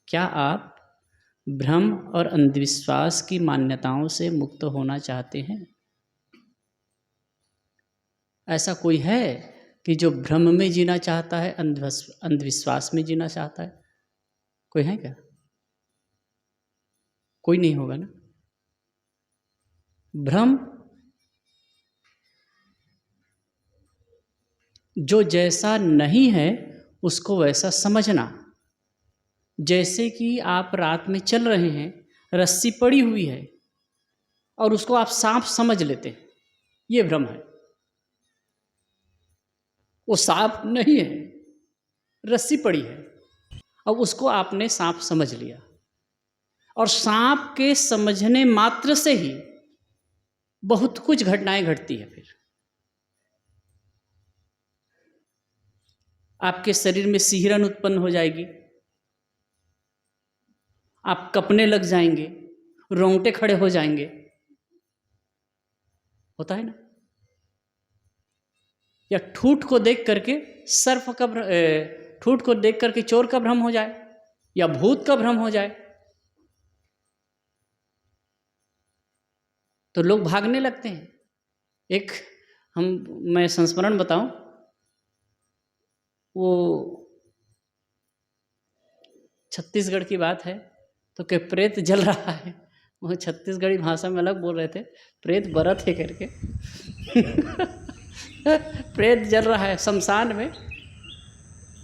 क्या आप भ्रम और अंधविश्वास की मान्यताओं से मुक्त होना चाहते हैं? ऐसा कोई है कि जो भ्रम में जीना चाहता है, अंधविश्वास में जीना चाहता है? कोई है क्या? कोई नहीं होगा ना। भ्रम जो जैसा नहीं है उसको वैसा समझना। जैसे कि आप रात में चल रहे हैं, रस्सी पड़ी हुई है और उसको आप सांप समझ लेते हैं, ये भ्रम है। वो सांप नहीं है, रस्सी पड़ी है, अब उसको आपने सांप समझ लिया और सांप के समझने मात्र से ही बहुत कुछ घटनाएं घटती है। फिर आपके शरीर में सिहरन उत्पन्न हो जाएगी, आप कपने लग जाएंगे, रोंगटे खड़े हो जाएंगे। होता है ना। या ठूठ को देख करके सर्प का ठूठ को देख करके चोर का भ्रम हो जाए या भूत का भ्रम हो जाए तो लोग भागने लगते हैं। एक मैं संस्मरण बताऊं, वो छत्तीसगढ़ की बात है। तो कि प्रेत जल रहा है, वो छत्तीसगढ़ी भाषा में अलग बोल रहे थे, प्रेत बरत है करके प्रेत जल रहा है शमशान में।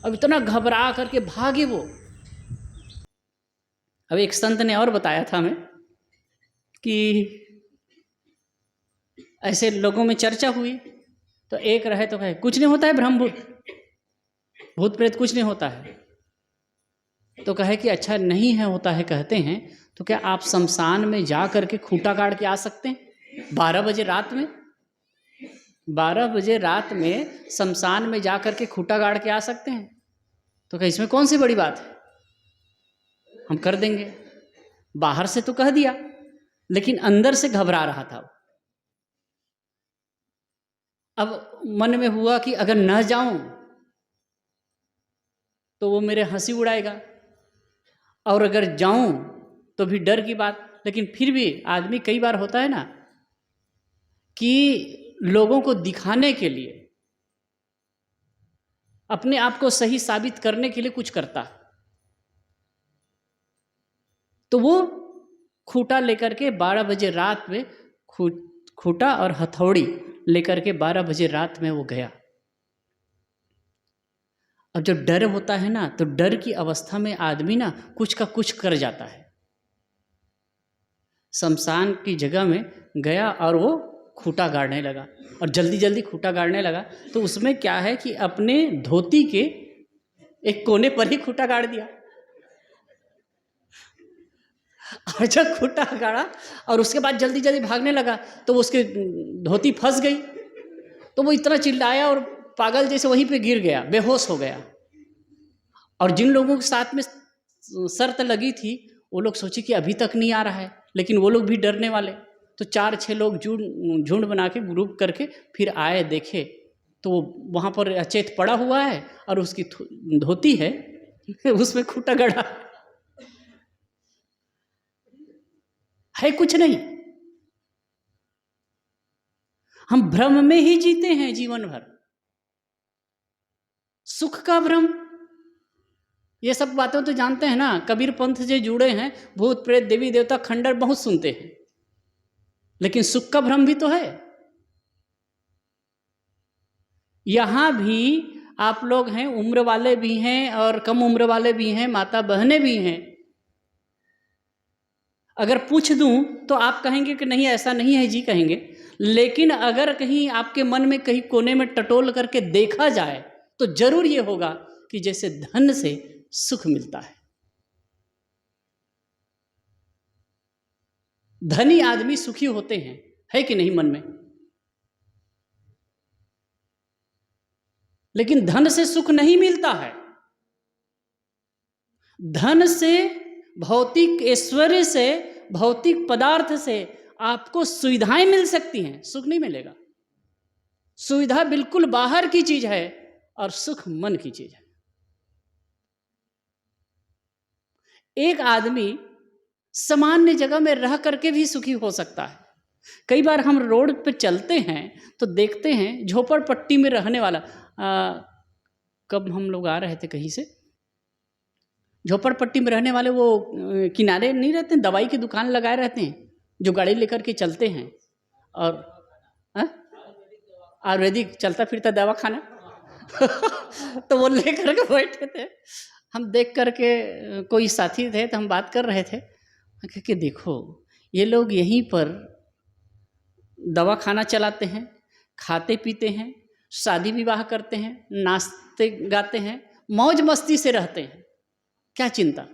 अब इतना घबरा करके भागे वो। अब एक संत ने और बताया था हमें कि ऐसे लोगों में चर्चा हुई तो एक रहे तो कहे कुछ नहीं होता है, भ्रम भूत प्रेत कुछ नहीं होता है। तो कहे कि अच्छा नहीं है होता है कहते हैं, तो क्या आप शमशान में जा करके खूंटा गाड़ के आ सकते हैं 12 बजे रात में? 12 बजे रात में शमशान में जा करके खूंटा गाड़ के आ सकते हैं? तो क्या इसमें कौन सी बड़ी बात है, हम कर देंगे। बाहर से तो कह दिया, लेकिन अंदर से घबरा रहा था। अब मन में हुआ कि अगर न जाऊं तो वो मेरे हंसी उड़ाएगा, और अगर जाऊं तो भी डर की बात। लेकिन फिर भी आदमी कई बार होता है ना कि लोगों को दिखाने के लिए, अपने आप को सही साबित करने के लिए कुछ करता, तो वो खूंटा लेकर के 12 बजे रात में खूंटा और हथौड़ी लेकर के 12 बजे रात में वो गया। अब जब डर होता है ना, तो डर की अवस्था में आदमी ना कुछ का कुछ कर जाता है। शमशान की जगह में गया और वो खूंटा गाड़ने लगा, और जल्दी जल्दी खूंटा गाड़ने लगा। तो उसमें क्या है कि अपने धोती के एक कोने पर ही खूंटा गाड़ दिया, और जब खूंटा गाड़ा और उसके बाद जल्दी जल्दी भागने लगा तो उसके धोती फंस गई। तो वो इतना चिल्लाया और पागल जैसे वहीं पे गिर गया, बेहोश हो गया। और जिन लोगों के साथ में शर्त लगी थी वो लोग सोचे कि अभी तक नहीं आ रहा है, लेकिन वो लोग भी डरने वाले। तो 4-6 लोग झुंड बना के ग्रुप करके फिर आए, देखे तो वहाँ पर अचेत पड़ा हुआ है और उसकी धोती है उसमें खूंटा गड़ा है, कुछ नहीं। हम भ्रम में ही जीते हैं जीवन भर, सुख का भ्रम। ये सब बातें तो जानते हैं ना, कबीर पंथ से जुड़े हैं, भूत प्रेत देवी देवता खंडर बहुत सुनते हैं, लेकिन सुख का भ्रम भी तो है। यहां भी आप लोग हैं, उम्र वाले भी हैं और कम उम्र वाले भी हैं, माता बहनें भी हैं। अगर पूछ दूं तो आप कहेंगे कि नहीं ऐसा नहीं है जी, कहेंगे। लेकिन अगर कहीं आपके मन में कहीं कोने में टटोल करके देखा जाए तो जरूर ये होगा कि जैसे धन से सुख मिलता है। धनी आदमी सुखी होते हैं, है कि नहीं मन में? लेकिन धन से सुख नहीं मिलता है। धन से, भौतिक ऐश्वर्य से, भौतिक पदार्थ से आपको सुविधाएं मिल सकती हैं, सुख नहीं मिलेगा। सुविधा बिल्कुल बाहर की चीज है और सुख मन की चीज है। एक आदमी सामान्य जगह में रह करके भी सुखी हो सकता है। कई बार हम रोड पे चलते हैं तो देखते हैं झोपड़पट्टी में रहने वाला, कब हम लोग आ रहे थे कहीं से, झोपड़पट्टी में रहने वाले वो किनारे नहीं रहते, दवाई की दुकान लगाए रहते हैं, जो गाड़ी लेकर के चलते हैं, और आयुर्वेदिक चलता फिरता दवा खाना तो वो लेकर के बैठे थे। हम देख करके, कोई साथी थे तो हम बात कर रहे थे कि देखो ये लोग यहीं पर दवा खाना चलाते हैं, खाते पीते हैं, शादी विवाह करते हैं, नाचते गाते हैं, मौज मस्ती से रहते हैं, क्या चिंता।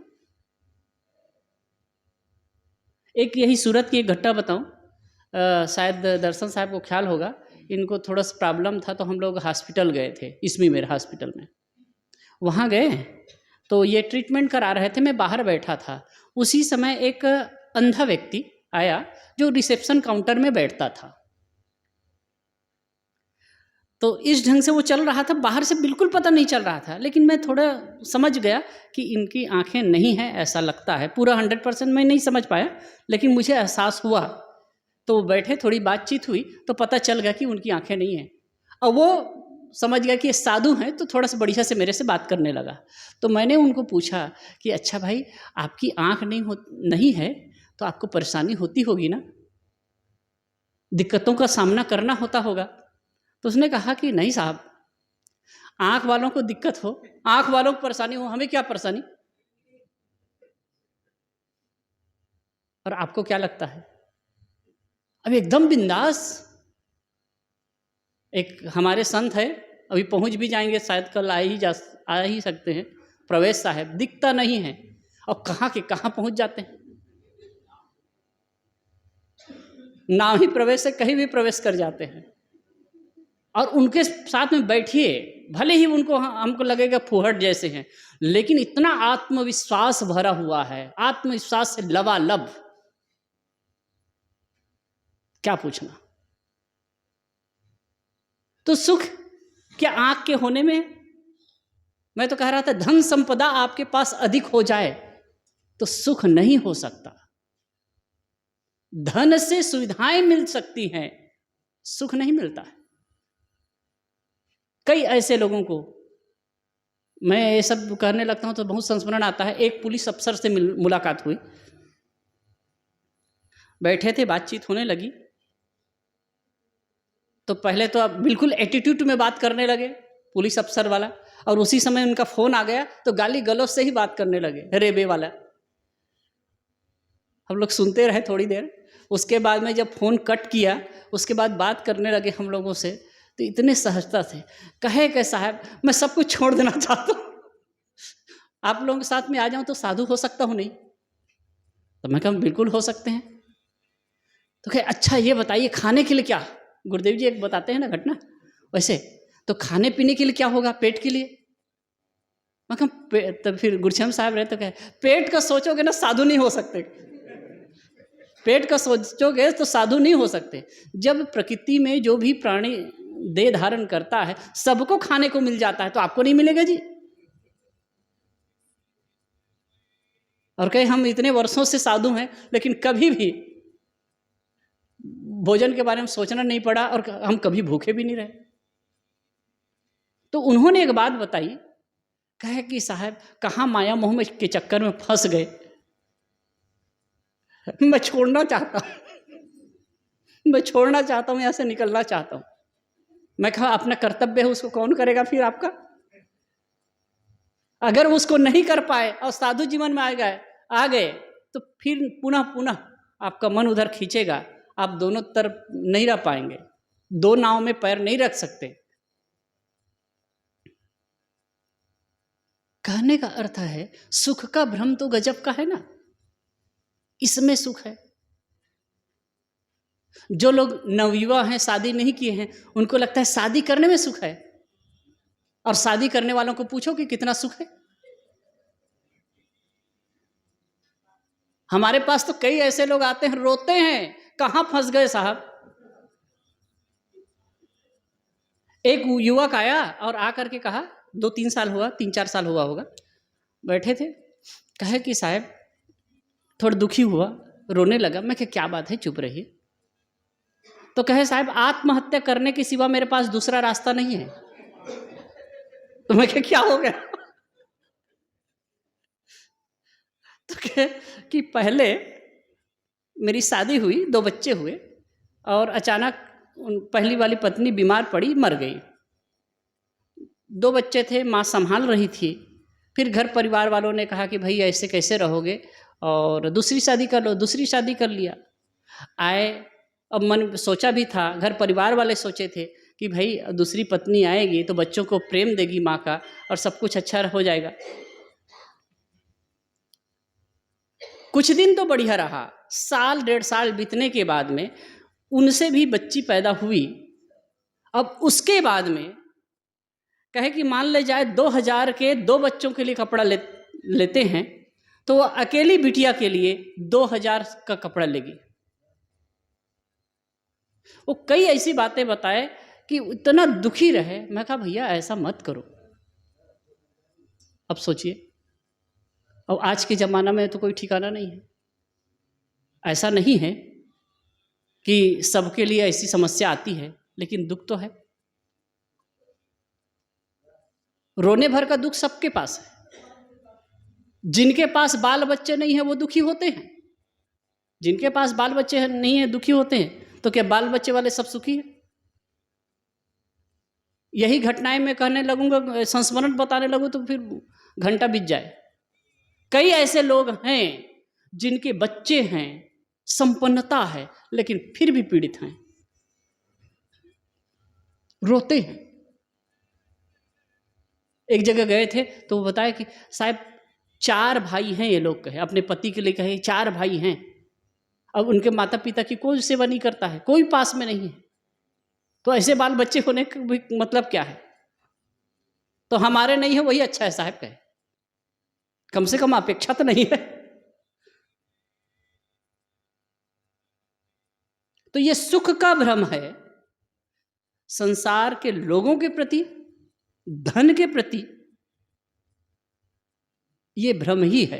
एक यही सूरत की एक घटना बताऊं, शायद दर्शन साहब को ख्याल होगा, इनको थोड़ा सा प्रॉब्लम था तो हम लोग हॉस्पिटल गए थे, इसमें मेरे हॉस्पिटल में। वहाँ गए तो ये ट्रीटमेंट करा रहे थे, मैं बाहर बैठा था। उसी समय एक अंधा व्यक्ति आया जो रिसेप्शन काउंटर में बैठता था। तो इस ढंग से वो चल रहा था, बाहर से बिल्कुल पता नहीं चल रहा था, लेकिन मैं थोड़ा समझ गया कि इनकी आंखें नहीं हैं, ऐसा लगता है। पूरा 100% मैं नहीं समझ पाया, लेकिन मुझे एहसास हुआ। तो वो बैठे, थोड़ी बातचीत हुई तो पता चल गया कि उनकी आंखें नहीं हैं। और वो समझ गया कि ये साधु हैं, तो थोड़ा सा बढ़िया से मेरे से बात करने लगा। तो मैंने उनको पूछा कि अच्छा भाई, आपकी आंख नहीं है तो आपको परेशानी होती होगी ना, दिक्कतों का सामना करना होता होगा। तो उसने कहा कि नहीं साहब, आंख वालों को दिक्कत हो, आंख वालों को परेशानी हो, हमें क्या परेशानी, और आपको क्या लगता है। अब एकदम बिंदास। एक हमारे संत है, अभी पहुंच भी जाएंगे शायद, कल आ ही सकते हैं, प्रवेश साहब, दिखता नहीं है और कहाँ के कहाँ पहुंच जाते हैं। नाम ही प्रवेश से कहीं भी प्रवेश कर जाते हैं। और उनके साथ में बैठिए, भले ही उनको हमको लगेगा फुहड़ जैसे हैं, लेकिन इतना आत्मविश्वास भरा हुआ है, आत्मविश्वास से लबालब, क्या पूछना। तो सुख क्या आंख के होने में? मैं तो कह रहा था धन संपदा आपके पास अधिक हो जाए तो सुख नहीं हो सकता। धन से सुविधाएं मिल सकती हैं, सुख नहीं मिलता है। कई ऐसे लोगों को, मैं ये सब करने लगता हूं तो बहुत संस्मरण आता है। एक पुलिस अफसर से मुलाकात हुई, बैठे थे, बातचीत होने लगी। तो पहले तो अब बिल्कुल एटीट्यूड में बात करने लगे पुलिस अफसर वाला, और उसी समय उनका फोन आ गया तो गाली गलौज से ही बात करने लगे, रेबे वाला। हम लोग सुनते रहे थोड़ी देर, उसके बाद में जब फोन कट किया, उसके बाद बात करने लगे हम लोगों से, तो इतने सहजता से कहे कि साहब मैं सब कुछ छोड़ देना चाहता हूँ, आप लोगों के साथ में आ जाऊं तो साधु हो सकता हूँ नहीं। तो मैं कहा बिल्कुल हो सकते हैं। तो कहे अच्छा ये बताइए खाने के लिए क्या, गुरुदेव जी एक बताते हैं ना घटना वैसे, तो खाने पीने के लिए क्या होगा पेट के लिए। मैं कहा तब फिर गुरछम साहब रहे तो कहे पेट का सोचोगे ना साधु नहीं हो सकते, पेट का सोचोगे तो साधु नहीं हो सकते। जब प्रकृति में जो भी प्राणी देह धारण करता है सबको खाने को मिल जाता है, तो आपको नहीं मिलेगा जी। और कहे हम इतने वर्षों से साधु हैं लेकिन कभी भी भोजन के बारे में सोचना नहीं पड़ा और हम कभी भूखे भी नहीं रहे। तो उन्होंने एक बात बताई, कहे कि साहब कहाँ माया मोह के चक्कर में फंस गए, मैं छोड़ना चाहता हूँ, मैं छोड़ना चाहता हूँ, यहाँ से निकलना चाहता हूँ। मैं कहा अपना कर्तव्य है, उसको कौन करेगा फिर आपका। अगर उसको नहीं कर पाए और साधु जीवन में आ गए तो फिर पुनः पुनः आपका मन उधर खींचेगा, आप दोनों तरफ नहीं रह पाएंगे, दो नाव में पैर नहीं रख सकते। कहने का अर्थ है सुख का भ्रम तो गजब का है ना, इसमें सुख है। जो लोग नवयुवा हैं, शादी नहीं किए हैं, उनको लगता है शादी करने में सुख है, और शादी करने वालों को पूछो कि कितना सुख है। हमारे पास तो कई ऐसे लोग आते हैं, रोते हैं कहां फंस गए साहब। एक युवक आया और आकर के कहा, 2-3 साल हुआ, 3-4 साल हुआ होगा, बैठे थे, कहे कि साहब थोड़ा दुखी हुआ, रोने लगा। मैं क्या बात है, चुप रहिए। तो कहे साहब आत्महत्या करने के सिवा मेरे पास दूसरा रास्ता नहीं है। तो मैं क्या हो गया? तो कहे कि पहले मेरी शादी हुई, 2 बच्चे हुए और अचानक पहली वाली पत्नी बीमार पड़ी, मर गई। 2 बच्चे थे, माँ संभाल रही थी। फिर घर परिवार वालों ने कहा कि भाई ऐसे कैसे रहोगे, और दूसरी शादी कर लो। दूसरी शादी कर लिया। आए, अब मन सोचा भी था, घर परिवार वाले सोचे थे कि भाई दूसरी पत्नी आएगी तो बच्चों को प्रेम देगी माँ का और सब कुछ अच्छा हो जाएगा। कुछ दिन तो बढ़िया रहा, साल 1.5 साल बीतने के बाद में उनसे भी बच्ची पैदा हुई। अब उसके बाद में कहे कि मान ले जाए 2000 के 2 बच्चों के लिए कपड़ा लेते हैं, तो वो अकेली बिटिया के लिए 2000 का कपड़ा लेगी। वो कई ऐसी बातें बताए कि इतना दुखी रहे। मैं कहा भैया ऐसा मत करो। अब सोचिए, अब आज के ज़माना में तो कोई ठिकाना नहीं है। ऐसा नहीं है कि सबके लिए ऐसी समस्या आती है, लेकिन दुख तो है। रोने भर का दुख सबके पास है। जिनके पास बाल बच्चे नहीं है वो दुखी होते हैं, जिनके पास बाल बच्चे नहीं है दुखी होते हैं। तो क्या बाल बच्चे वाले सब सुखी हैं? यही घटनाएं मैं कहने लगूंगा, संस्मरण बताने लगूं तो फिर घंटा बीत जाए। कई ऐसे लोग हैं जिनके बच्चे हैं, संपन्नता है, लेकिन फिर भी पीड़ित हैं, रोते हैं। एक जगह गए थे तो वो बताया कि साहब 4 भाई हैं, ये लोग कहे अपने पति के लिए, कहे 4 भाई हैं। अब उनके माता पिता की कोई सेवा नहीं करता है, कोई पास में नहीं है। तो ऐसे बाल बच्चे होने का भी मतलब क्या है? तो हमारे नहीं है वही अच्छा है साहब, कहे कम से कम अपेक्षा तो नहीं है। तो ये सुख का भ्रम है, संसार के लोगों के प्रति, धन के प्रति ये भ्रम ही है।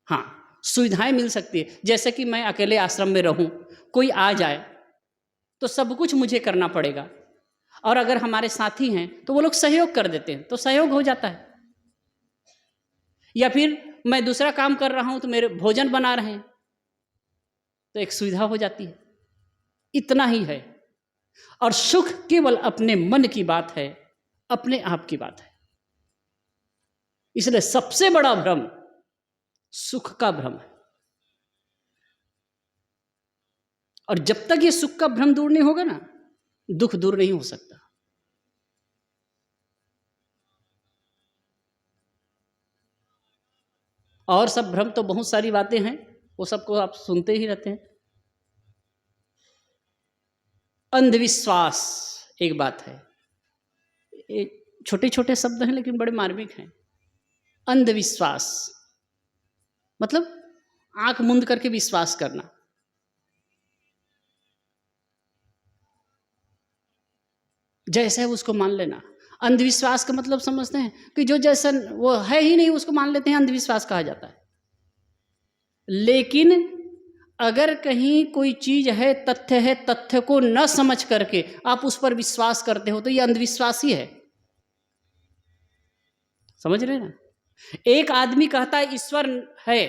हाँ, सुविधाएं मिल सकती है, जैसे कि मैं अकेले आश्रम में रहूं, कोई आ जाए तो सब कुछ मुझे करना पड़ेगा, और अगर हमारे साथी हैं तो वो लोग सहयोग कर देते हैं, तो सहयोग हो जाता है। या फिर मैं दूसरा काम कर रहा हूं तो मेरे भोजन बना रहे हैं, तो एक सुविधा हो जाती है। इतना ही है। और सुख केवल अपने मन की बात है, अपने आप की बात है। इसलिए सबसे बड़ा भ्रम सुख का भ्रम है। और जब तक ये सुख का भ्रम दूर नहीं होगा ना, दुख दूर नहीं हो सकता। और सब भ्रम तो बहुत सारी बातें हैं, वो सबको आप सुनते ही रहते हैं। अंधविश्वास एक बात है, छोटे छोटे शब्द हैं लेकिन बड़े मार्मिक हैं। अंधविश्वास मतलब आंख मूंद करके विश्वास करना। जैसा है उसको मान लेना। अंधविश्वास का मतलब समझते हैं कि जो जैसा वो है ही नहीं उसको मान लेते हैं, अंधविश्वास कहा जाता है। लेकिन अगर कहीं कोई चीज है, तथ्य है, तथ्य को न समझ करके आप उस पर विश्वास करते हो तो ये अंधविश्वास ही है। समझ रहे ना? एक आदमी कहता है ईश्वर है,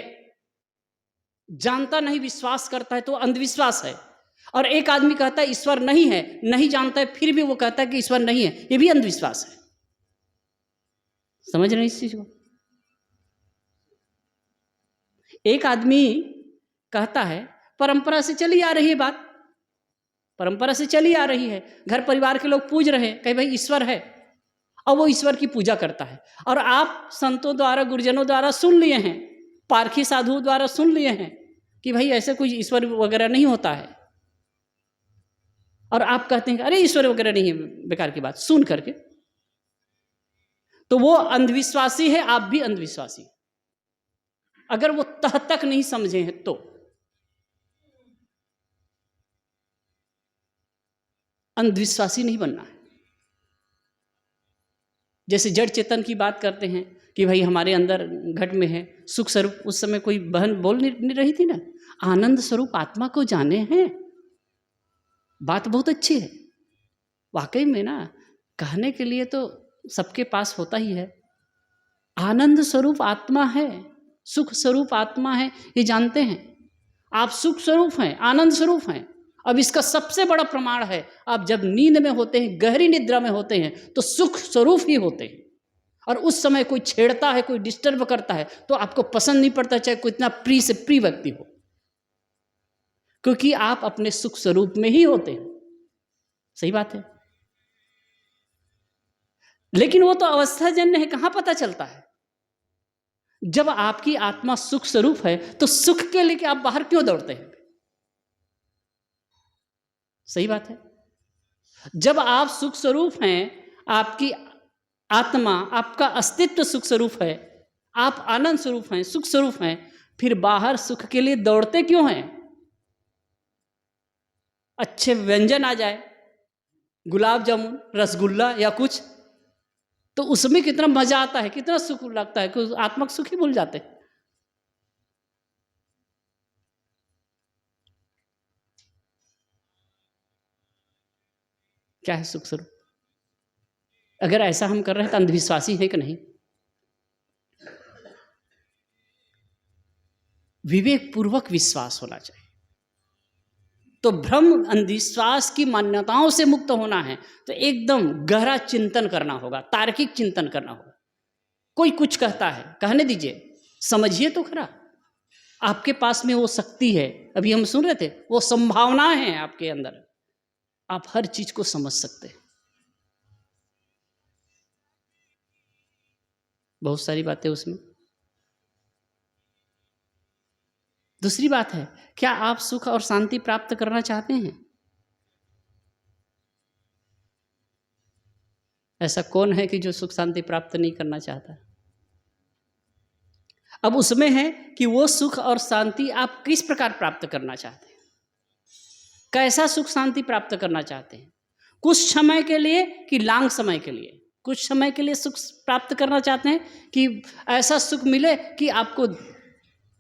जानता नहीं, विश्वास करता है, तो अंधविश्वास है। और एक आदमी कहता है ईश्वर नहीं है, नहीं जानता है, फिर भी वो कहता है कि ईश्वर नहीं है, ये भी अंधविश्वास है। समझ रहे इस चीज को? एक आदमी कहता है परंपरा से चली आ रही है बात, परंपरा से चली आ रही है, घर परिवार के लोग पूज रहे हैं, कहे भाई ईश्वर है, और वो ईश्वर की पूजा करता है। और आप संतों द्वारा, गुरुजनों द्वारा सुन लिए हैं, पारखी साधुओं द्वारा सुन लिए हैं कि भाई ऐसे कोई ईश्वर वगैरह नहीं होता है, और आप कहते हैं अरे ईश्वर वगैरह नहीं है, बेकार की बात सुन करके। तो वो अंधविश्वासी है, आप भी अंधविश्वासी, अगर वो तह तक नहीं समझे हैं तो। अंधविश्वासी नहीं बनना है। जैसे जड़ चेतन की बात करते हैं कि भाई हमारे अंदर घट में है सुख स्वरूप, उस समय कोई बहन बोल नहीं रही थी ना, आनंद स्वरूप आत्मा को जाने हैं। बात बहुत अच्छी है वाकई में ना, कहने के लिए तो सबके पास होता ही है। आनंद स्वरूप आत्मा है, सुख स्वरूप आत्मा है, ये जानते हैं आप। सुख स्वरूप हैं, आनंद स्वरूप हैं। अब इसका सबसे बड़ा प्रमाण है, आप जब नींद में होते हैं, गहरी निद्रा में होते हैं, तो सुख स्वरूप ही होते हैं। और उस समय कोई छेड़ता है, कोई डिस्टर्ब करता है, तो आपको पसंद नहीं पड़ता, चाहे कोई इतना प्रिय से प्रिय व्यक्ति हो, क्योंकि आप अपने सुख स्वरूप में ही होते हैं। सही बात है। लेकिन वो तो अवस्थाजन्य है, कहाँ पता चलता है। जब आपकी आत्मा सुख स्वरूप है, तो सुख के लिए आप बाहर क्यों दौड़ते हैं? सही बात है। जब आप सुख स्वरूप हैं, आपकी आत्मा, आपका अस्तित्व सुख स्वरूप है, आप आनंद स्वरूप हैं, सुख स्वरूप हैं, फिर बाहर सुख के लिए दौड़ते क्यों हैं? अच्छे व्यंजन आ जाए, गुलाब जामुन, रसगुल्ला या कुछ, तो उसमें कितना मजा आता है, कितना सुख लगता है कि आत्मा सुख ही भूल जाते हैं। क्या है सुख स्वरूप? अगर ऐसा हम कर रहे हैं तो अंधविश्वासी है कि नहीं? विवेक पूर्वक विश्वास होना चाहिए। तो भ्रम अंधविश्वास की मान्यताओं से मुक्त होना है तो एकदम गहरा चिंतन करना होगा, तार्किक चिंतन करना होगा। कोई कुछ कहता है, कहने दीजिए, समझिए तो खरा। आपके पास में वो शक्ति है, अभी हम सुन रहे थे, वो संभावनाएं हैं आपके अंदर, आप हर चीज को समझ सकते हैं। बहुत सारी बातें उसमें। दूसरी बात है, क्या आप सुख और शांति प्राप्त करना चाहते हैं? ऐसा कौन है कि जो सुख शांति प्राप्त नहीं करना चाहता? अब उसमें है कि वो सुख और शांति आप किस प्रकार प्राप्त करना चाहते हैं, कैसा सुख शांति प्राप्त करना चाहते हैं। कुछ समय के लिए कि लॉन्ग समय के लिए? कुछ समय के लिए सुख प्राप्त करना चाहते हैं कि ऐसा सुख मिले कि आपको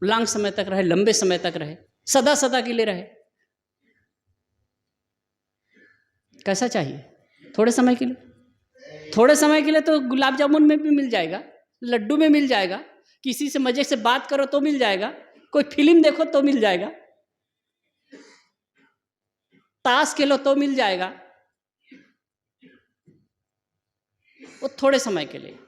लॉन्ग समय तक रहे, लंबे समय तक रहे, सदा सदा के लिए रहे। कैसा चाहिए? थोड़े समय के लिए? थोड़े समय के लिए तो गुलाब जामुन में भी मिल जाएगा, लड्डू में मिल जाएगा, किसी से मजे से बात करो तो मिल जाएगा, कोई फिल्म देखो तो मिल जाएगा, ताश खेलो तो मिल जाएगा। वो थोड़े समय के लिए,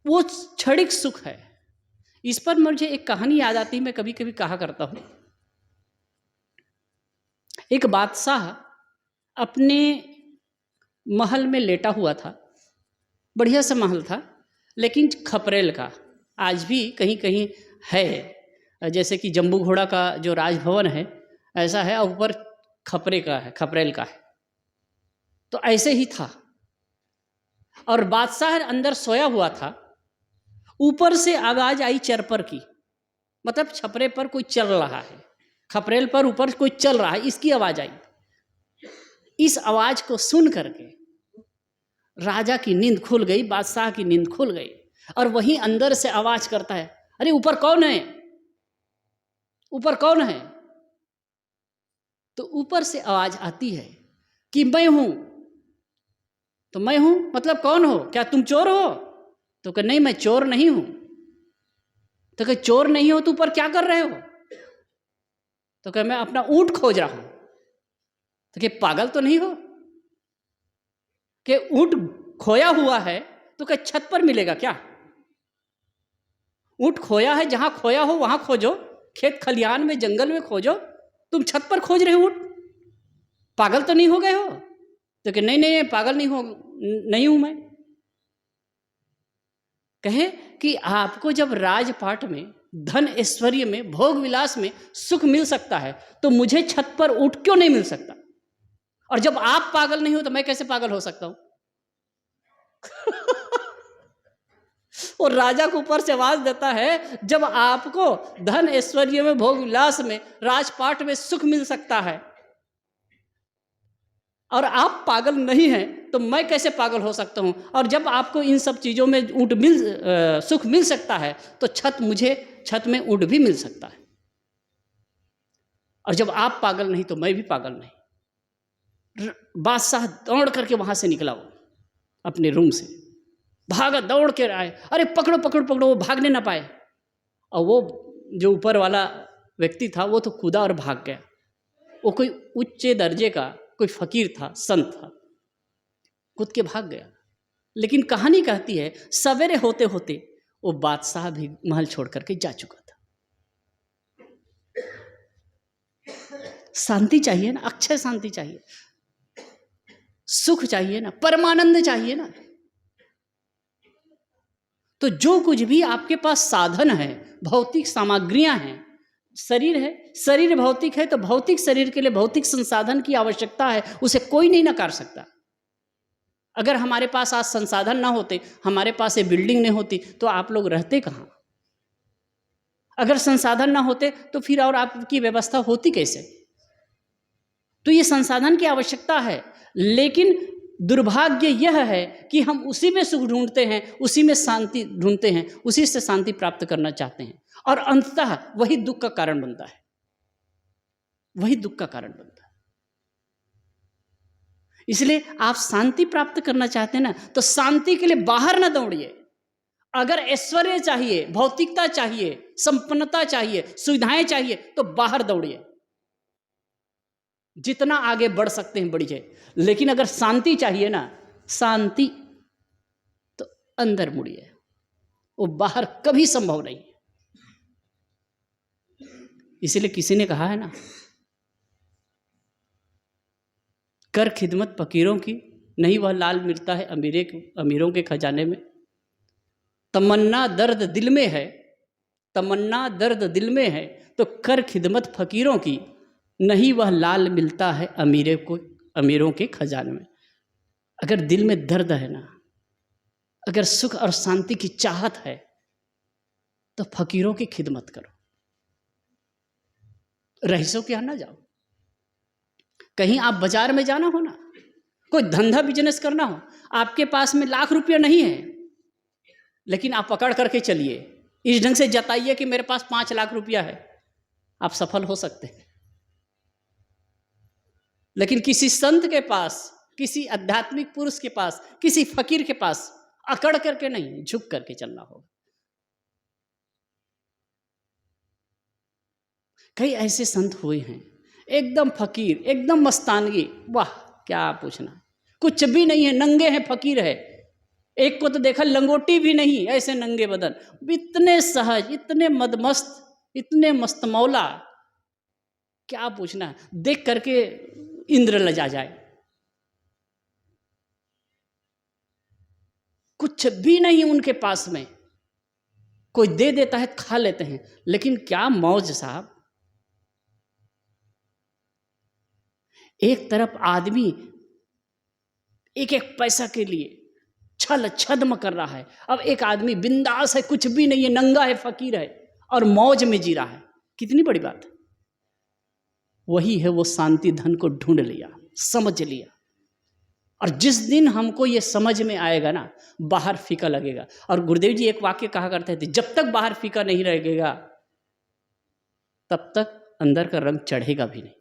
वो क्षणिक सुख है। इस पर मुझे एक कहानी याद आती है, मैं कभी कभी कहा करता हूं। एक बादशाह अपने महल में लेटा हुआ था, बढ़िया सा महल था, लेकिन खपरेल का। आज भी कहीं कहीं है, जैसे कि जम्बू घोड़ा का जो राजभवन है ऐसा है, और ऊपर खपरे का है, खपरेल का है। तो ऐसे ही था, और बादशाह अंदर सोया हुआ था। ऊपर से आवाज आई चरपर की, मतलब छपरे पर कोई चल रहा है, खपरेल पर ऊपर कोई चल रहा है, इसकी आवाज आई। इस आवाज को सुन करके राजा की नींद खुल गई, बादशाह की नींद खुल गई। और वहीं अंदर से आवाज करता है, अरे ऊपर कौन है, ऊपर कौन है? तो ऊपर से आवाज आती है कि मैं हूं। तो मैं हूं मतलब कौन हो? क्या तुम चोर हो? तो कह नहीं, मैं चोर नहीं हूं। तो कह चोर नहीं हो तो ऊपर क्या कर रहे हो? तो कह मैं अपना ऊंट खोज रहा हूं। तो कह पागल तो नहीं हो कि ऊंट खोया हुआ है तो क्या छत पर मिलेगा क्या? ऊंट खोया है, जहां खोया हो वहां खोजो, खेत खलियान में जंगल में खोजो, तुम छत पर खोज रहे हो ऊंट? पागल तो नहीं हो गए हो? तो कि नहीं नहीं पागल नहीं हूं मैं। कहे कि आपको जब राजपाट में, धन ऐश्वर्य में, भोग विलास में सुख मिल सकता है तो मुझे छत पर ऊंट क्यों नहीं मिल सकता? और जब आप पागल नहीं हो तो मैं कैसे पागल हो सकता हूं? और राजा को ऊपर से आवाज देता है, जब आपको धन ऐश्वर्य में, भोग विलास में, राजपाट में सुख मिल सकता है, और आप पागल नहीं हैं तो मैं कैसे पागल हो सकता हूँ? और जब आपको इन सब चीज़ों में सुख मिल सकता है तो छत में ऊँट भी मिल सकता है। और जब आप पागल नहीं तो मैं भी पागल नहीं। बादशाह दौड़ करके वहाँ से निकला, वो अपने रूम से भागा, दौड़ के आए, अरे पकड़ो पकड़ो पकड़ो, वो भागने ना पाए। और वो जो ऊपर वाला व्यक्ति था वो तो कूदा और भाग गया। वो कोई उच्च दर्जे का कोई फकीर था, संत था, कूद के भाग गया। लेकिन कहानी कहती है सवेरे होते होते वो बादशाह भी महल छोड़ करके जा चुका था। शांति चाहिए ना, अक्षय शांति चाहिए, सुख चाहिए ना, परमानंद चाहिए ना। तो जो कुछ भी आपके पास साधन है, भौतिक सामग्रियां हैं, शरीर है, शरीर भौतिक है तो भौतिक शरीर के लिए भौतिक संसाधन की आवश्यकता है, उसे कोई नहीं नकार सकता। अगर हमारे पास आज संसाधन ना होते, हमारे पास ये बिल्डिंग नहीं होती, तो आप लोग रहते कहाँ? अगर संसाधन ना होते तो फिर और आपकी व्यवस्था होती कैसे? तो ये संसाधन की आवश्यकता है, लेकिन दुर्भाग्य यह है कि हम उसी में सुख ढूंढते हैं, उसी में शांति ढूंढते हैं, उसी से शांति प्राप्त करना चाहते हैं, और अंततः वही दुख का कारण बनता है, वही दुख का कारण बनता है। इसलिए आप शांति प्राप्त करना चाहते हैं ना, तो शांति के लिए बाहर ना दौड़िए। अगर ऐश्वर्य चाहिए, भौतिकता चाहिए, संपन्नता चाहिए, सुविधाएं चाहिए, तो बाहर दौड़िए, जितना आगे बढ़ सकते हैं बढ़िए। लेकिन अगर शांति चाहिए ना, शांति, तो अंदर मुड़िए, वो बाहर कभी संभव नहीं। इसलिए किसी ने कहा है ना, कर खिदमत फकीरों की, नहीं वह लाल मिलता है अमीरों के खजाने में। तमन्ना दर्द दिल में है, तमन्ना दर्द दिल में है, तो कर खिदमत फकीरों की, नहीं वह लाल मिलता है अमीरों के खजाने में। अगर दिल में दर्द है ना, अगर सुख और शांति की चाहत है, तो फकीरों की खिदमत करो, रईसों के यहाँ ना जाओ। कहीं आप बाजार में जाना हो ना, कोई धंधा बिजनेस करना हो, आपके पास में लाख रुपया नहीं है, लेकिन आप पकड़ करके चलिए, इस ढंग से जताइए कि मेरे पास 5 लाख रुपया है, आप सफल हो सकते हैं। लेकिन किसी संत के पास, किसी आध्यात्मिक पुरुष के पास, किसी फकीर के पास अकड़ करके नहीं, झुक करके चलना होगा। कई ऐसे संत हुए हैं, एकदम फकीर, एकदम मस्तानगी, वाह क्या पूछना, कुछ भी नहीं है, नंगे हैं, फकीर है। एक को तो देखा लंगोटी भी नहीं, ऐसे नंगे बदन, इतने सहज, इतने मदमस्त, इतने मस्तमौला, क्या पूछना है, देख करके इंद्र लजा जाए। कुछ भी नहीं उनके पास में, कोई दे देता है खा लेते हैं, लेकिन क्या मौज साहब। एक तरफ आदमी एक एक पैसा के लिए छल छद्म कर रहा है, अब एक आदमी बिंदास है, कुछ भी नहीं है, नंगा है, फकीर है और मौज में जी रहा है। कितनी बड़ी बात है। वही है वो शांति धन को ढूंढ लिया, समझ लिया। और जिस दिन हमको ये समझ में आएगा ना, बाहर फीका लगेगा। और गुरुदेव जी एक वाक्य कहा करते थे, जब तक बाहर फीका नहीं लगेगा तब तक अंदर का रंग चढ़ेगा भी नहीं।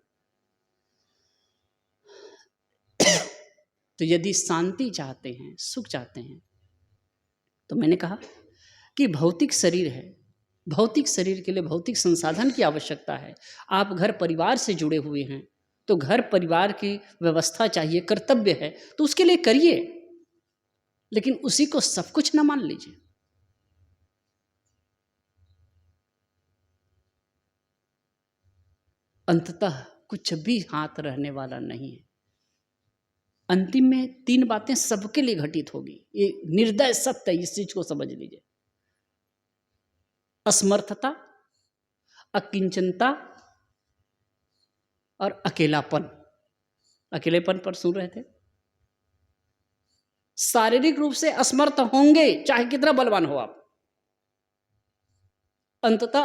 तो यदि शांति चाहते हैं, सुख चाहते हैं, तो मैंने कहा कि भौतिक शरीर है, भौतिक शरीर के लिए भौतिक संसाधन की आवश्यकता है। आप घर परिवार से जुड़े हुए हैं तो घर परिवार की व्यवस्था चाहिए, कर्तव्य है, तो उसके लिए करिए, लेकिन उसी को सब कुछ ना मान लीजिए। अंततः कुछ भी हाथ रहने वाला नहीं है। अंतिम में 3 बातें सबके लिए घटित होगी, ये निर्दय सत्य है, इस चीज को समझ लीजिए। असमर्थता, अकिंचनता और अकेलापन। अकेलेपन पर सुन रहे थे। शारीरिक रूप से असमर्थ होंगे चाहे कितना बलवान हो आप, अंततः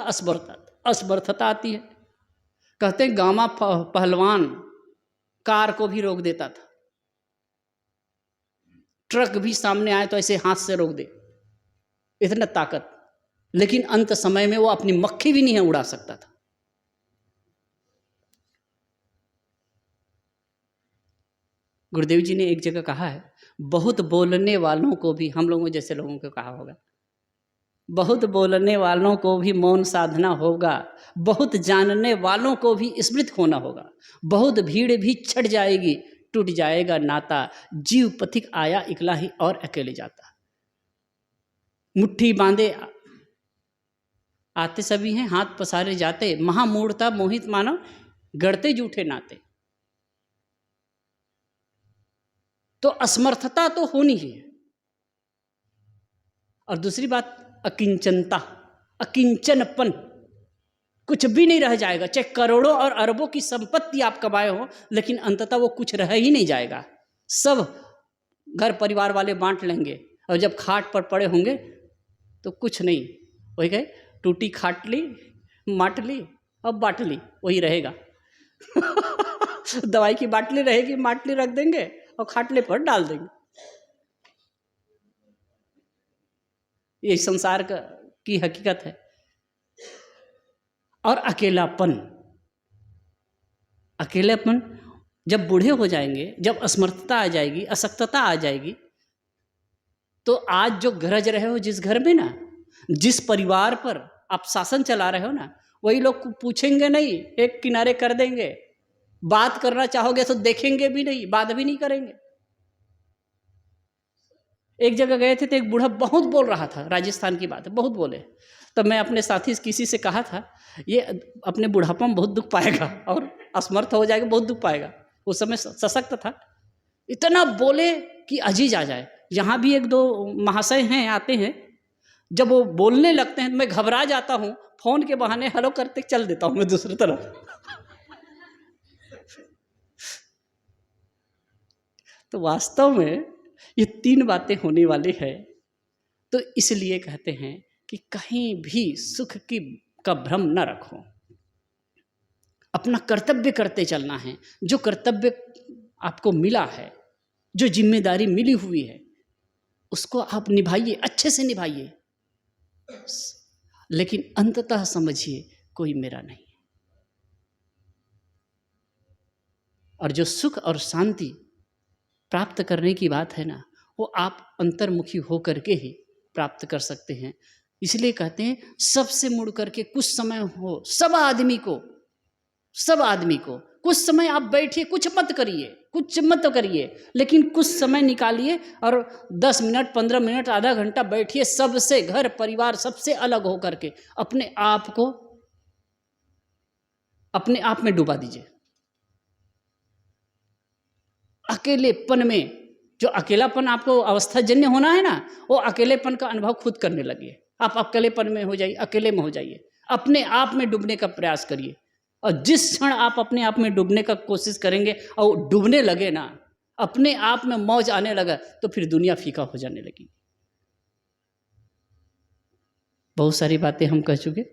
असमर्थता आती है। कहते हैं गामा पहलवान कार को भी रोक देता था, ट्रक भी सामने आए तो ऐसे हाथ से रोक दे, इतना ताकत। लेकिन अंत समय में वो अपनी मक्खी भी नहीं उड़ा सकता था। गुरुदेव जी ने एक जगह कहा है, बहुत बोलने वालों को भी, हम लोगों जैसे लोगों को कहा होगा, बहुत बोलने वालों को भी मौन साधना होगा, बहुत जानने वालों को भी स्मृत होना होगा, बहुत भीड़ भी छट जाएगी, टूट जाएगा नाता, जीव पथिक आया इकला ही और अकेले जाता। मुट्ठी बांधे आते सभी हैं, हाथ पसारे जाते, महामूढ़ता मोहित मानव गढ़ते जूठे नाते। तो असमर्थता तो होनी ही है। और दूसरी बात अकिंचनता, अकिंचनपन, कुछ भी नहीं रह जाएगा। चाहे करोड़ों और अरबों की संपत्ति आप कमाए हो, लेकिन अंततः वो कुछ रह ही नहीं जाएगा। सब घर परिवार वाले बांट लेंगे, और जब खाट पर पड़े होंगे तो कुछ नहीं। वही कहे, टूटी खाट ली, माट ली, अब बांट ली, वही रहेगा। दवाई की बाटली रहेगी, माटली रख देंगे और खाटले पर डाल देंगे। ये संसार की हकीकत है। और अकेलापन, अकेलापन जब बूढ़े हो जाएंगे, जब असमर्थता आ जाएगी, अशक्तता आ जाएगी, तो आज जो गरज रहे हो जिस घर में ना, जिस परिवार पर आप शासन चला रहे हो ना, वही लोग पूछेंगे नहीं, एक किनारे कर देंगे। बात करना चाहोगे तो देखेंगे भी नहीं, बात भी नहीं करेंगे। एक जगह गए थे तो एक बूढ़ा बहुत बोल रहा था, राजस्थान की बात है, बहुत बोले। तो मैं अपने साथी किसी से कहा था, ये अपने बुढ़ापा में बहुत दुख पाएगा और असमर्थ हो जाएगा, बहुत दुख पाएगा। उस समय सशक्त था, इतना बोले कि अजीज आ जाए। यहाँ भी एक दो महाशय हैं, आते हैं, जब वो बोलने लगते हैं तो मैं घबरा जाता हूँ, फोन के बहाने हेलो करते चल देता हूँ मैं दूसरी तरफ। तो वास्तव में ये तीन बातें होने वाली है। तो इसलिए कहते हैं कि कहीं भी सुख की का भ्रम न रखो, अपना कर्तव्य करते चलना है। जो कर्तव्य आपको मिला है, जो जिम्मेदारी मिली हुई है, उसको आप निभाइए, अच्छे से निभाइए। लेकिन अंततः समझिए कोई मेरा नहीं। और जो सुख और शांति प्राप्त करने की बात है ना, वो आप अंतर्मुखी होकर के ही प्राप्त कर सकते हैं। इसलिए कहते हैं सबसे मुड़ करके कुछ समय हो, सब आदमी को कुछ समय आप बैठिए, कुछ मत करिए, लेकिन कुछ समय निकालिए और 10 मिनट 15 मिनट आधा घंटा बैठिए, सबसे, घर परिवार सबसे अलग हो करके अपने आप को अपने आप में डुबा दीजिए। अकेलेपन में, जो अकेलापन आपको अवस्थाजन्य होना है ना, वो अकेलेपन का अनुभव खुद करने लगिए। आप अकेलेपन में हो जाइए, अकेले में हो जाइए, अपने आप में डूबने का प्रयास करिए। और जिस क्षण आप अपने आप में डूबने का कोशिश करेंगे और डूबने लगे ना, अपने आप में मौज आने लगा, तो फिर दुनिया फीका हो जाने लगी। बहुत सारी बातें हम कह चुके,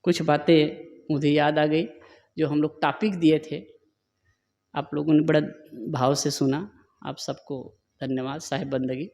कुछ बातें मुझे याद आ गई जो हम लोग टॉपिक दिए थे। आप लोगों ने बड़ा भाव से सुना, आप सबको धन्यवाद, साहिब बंदगी।